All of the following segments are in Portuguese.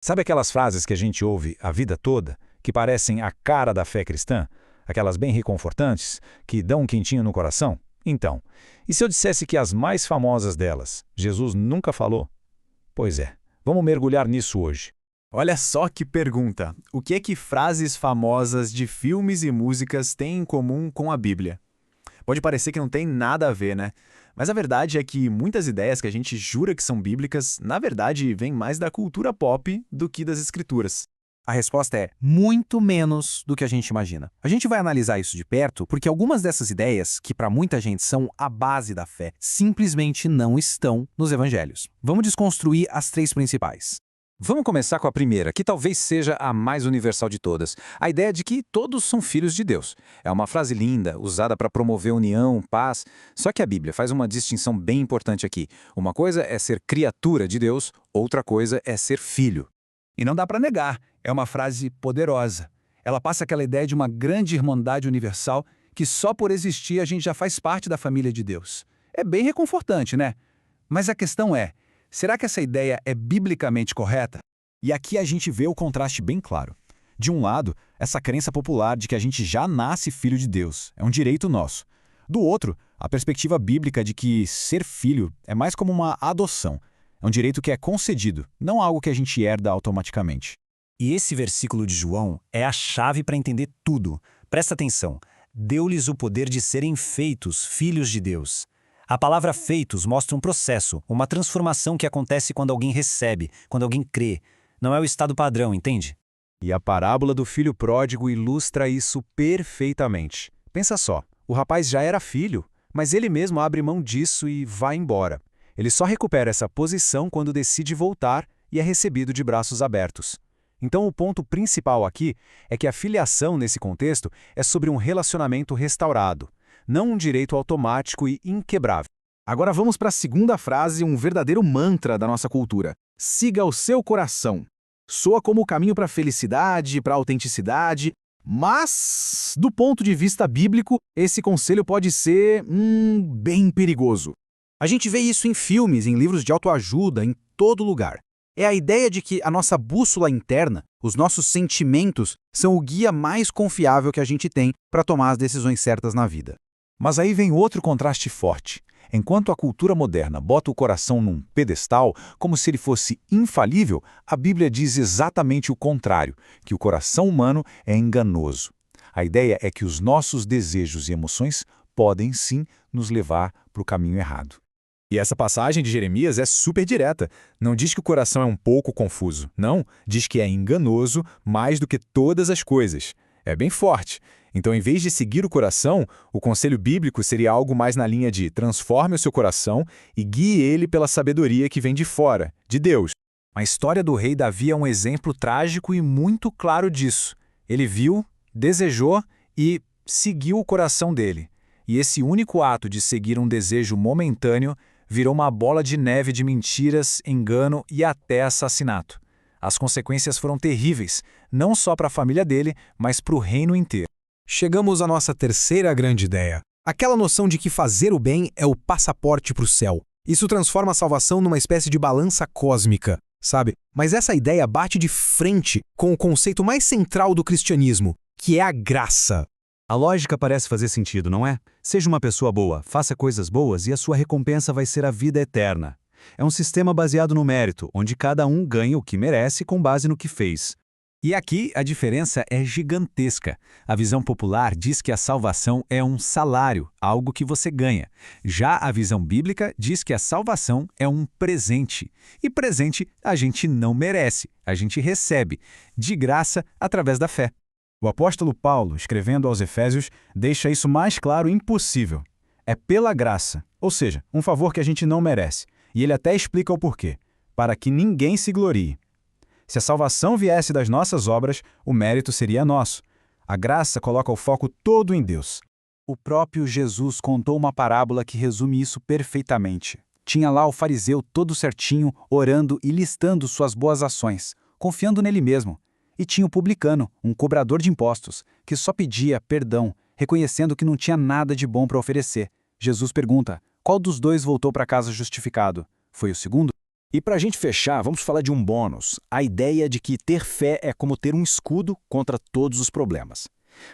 Sabe aquelas frases que a gente ouve a vida toda, que parecem a cara da fé cristã? Aquelas bem reconfortantes, que dão um quentinho no coração? Então, e se eu dissesse que as mais famosas delas, Jesus nunca falou? Pois é, vamos mergulhar nisso hoje. Olha só que pergunta! O que é que frases famosas de filmes e músicas têm em comum com a Bíblia? Pode parecer que não tem nada a ver, né? Mas a verdade é que muitas ideias que a gente jura que são bíblicas, na verdade, vêm mais da cultura pop do que das escrituras. A resposta é muito menos do que a gente imagina. A gente vai analisar isso de perto porque algumas dessas ideias, que para muita gente são a base da fé, simplesmente não estão nos evangelhos. Vamos desconstruir as três principais. Vamos começar com a primeira, que talvez seja a mais universal de todas. A ideia de que todos são filhos de Deus. É uma frase linda, usada para promover união, paz. Só que a Bíblia faz uma distinção bem importante aqui. Uma coisa é ser criatura de Deus, outra coisa é ser filho. E não dá para negar, é uma frase poderosa. Ela passa aquela ideia de uma grande irmandade universal que só por existir a gente já faz parte da família de Deus. É bem reconfortante, né? Mas a questão é, será que essa ideia é biblicamente correta? E aqui a gente vê o contraste bem claro. De um lado, essa crença popular de que a gente já nasce filho de Deus, é um direito nosso. Do outro, a perspectiva bíblica de que ser filho é mais como uma adoção. É um direito que é concedido, não algo que a gente herda automaticamente. E esse versículo de João é a chave para entender tudo. Presta atenção. Deu-lhes o poder de serem feitos filhos de Deus. A palavra feitos mostra um processo, uma transformação que acontece quando alguém recebe, quando alguém crê. Não é o estado padrão, entende? E a parábola do filho pródigo ilustra isso perfeitamente. Pensa só, o rapaz já era filho, mas ele mesmo abre mão disso e vai embora. Ele só recupera essa posição quando decide voltar e é recebido de braços abertos. Então o ponto principal aqui é que a filiação nesse contexto é sobre um relacionamento restaurado, não um direito automático e inquebrável. Agora vamos para a segunda frase, um verdadeiro mantra da nossa cultura. Siga o seu coração. Soa como o caminho para a felicidade, para a autenticidade, mas, do ponto de vista bíblico, esse conselho pode ser, bem perigoso. A gente vê isso em filmes, em livros de autoajuda, em todo lugar. É a ideia de que a nossa bússola interna, os nossos sentimentos, são o guia mais confiável que a gente tem para tomar as decisões certas na vida. Mas aí vem outro contraste forte. Enquanto a cultura moderna bota o coração num pedestal, como se ele fosse infalível, a Bíblia diz exatamente o contrário, que o coração humano é enganoso. A ideia é que os nossos desejos e emoções podem sim nos levar para o caminho errado. E essa passagem de Jeremias é super direta. Não diz que o coração é um pouco confuso. Não, diz que é enganoso mais do que todas as coisas. É bem forte. Então, em vez de seguir o coração, o conselho bíblico seria algo mais na linha de transforme o seu coração e guie ele pela sabedoria que vem de fora, de Deus. A história do rei Davi é um exemplo trágico e muito claro disso. Ele viu, desejou e seguiu o coração dele. E esse único ato de seguir um desejo momentâneo virou uma bola de neve de mentiras, engano e até assassinato. As consequências foram terríveis, não só para a família dele, mas para o reino inteiro. Chegamos à nossa terceira grande ideia. Aquela noção de que fazer o bem é o passaporte para o céu. Isso transforma a salvação numa espécie de balança cósmica, sabe? Mas essa ideia bate de frente com o conceito mais central do cristianismo, que é a graça. A lógica parece fazer sentido, não é? Seja uma pessoa boa, faça coisas boas e a sua recompensa vai ser a vida eterna. É um sistema baseado no mérito, onde cada um ganha o que merece com base no que fez. E aqui a diferença é gigantesca. A visão popular diz que a salvação é um salário, algo que você ganha. Já a visão bíblica diz que a salvação é um presente. E presente a gente não merece, a gente recebe, de graça através da fé. O apóstolo Paulo, escrevendo aos Efésios, deixa isso mais claro impossível. É pela graça, ou seja, um favor que a gente não merece. E ele até explica o porquê, para que ninguém se glorie. Se a salvação viesse das nossas obras, o mérito seria nosso. A graça coloca o foco todo em Deus. O próprio Jesus contou uma parábola que resume isso perfeitamente. Tinha lá o fariseu todo certinho, orando e listando suas boas ações, confiando nele mesmo. E tinha o publicano, um cobrador de impostos, que só pedia perdão, reconhecendo que não tinha nada de bom para oferecer. Jesus pergunta, qual dos dois voltou para casa justificado? Foi o segundo? E para a gente fechar, vamos falar de um bônus, a ideia de que ter fé é como ter um escudo contra todos os problemas.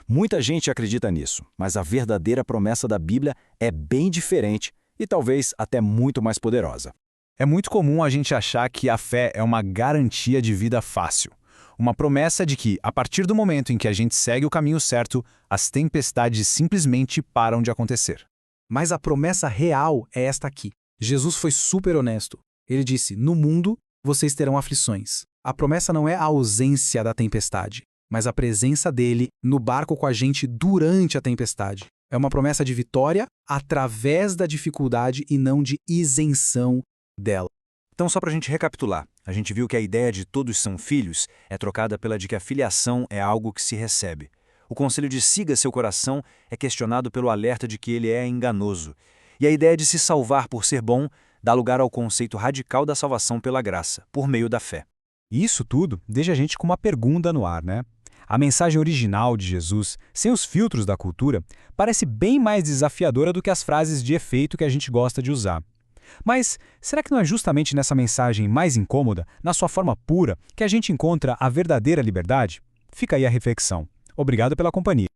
Muita gente acredita nisso, mas a verdadeira promessa da Bíblia é bem diferente e talvez até muito mais poderosa. É muito comum a gente achar que a fé é uma garantia de vida fácil. Uma promessa de que, a partir do momento em que a gente segue o caminho certo, as tempestades simplesmente param de acontecer. Mas a promessa real é esta aqui. Jesus foi super honesto. Ele disse, no mundo vocês terão aflições. A promessa não é a ausência da tempestade, mas a presença dele no barco com a gente durante a tempestade. É uma promessa de vitória através da dificuldade e não de isenção dela. Então, só para a gente recapitular, a gente viu que a ideia de todos são filhos é trocada pela de que a filiação é algo que se recebe. O conselho de siga seu coração é questionado pelo alerta de que ele é enganoso. E a ideia de se salvar por ser bom dá lugar ao conceito radical da salvação pela graça, por meio da fé. E isso tudo deixa a gente com uma pergunta no ar, né? A mensagem original de Jesus, sem os filtros da cultura, parece bem mais desafiadora do que as frases de efeito que a gente gosta de usar. Mas será que não é justamente nessa mensagem mais incômoda, na sua forma pura, que a gente encontra a verdadeira liberdade? Fica aí a reflexão. Obrigado pela companhia.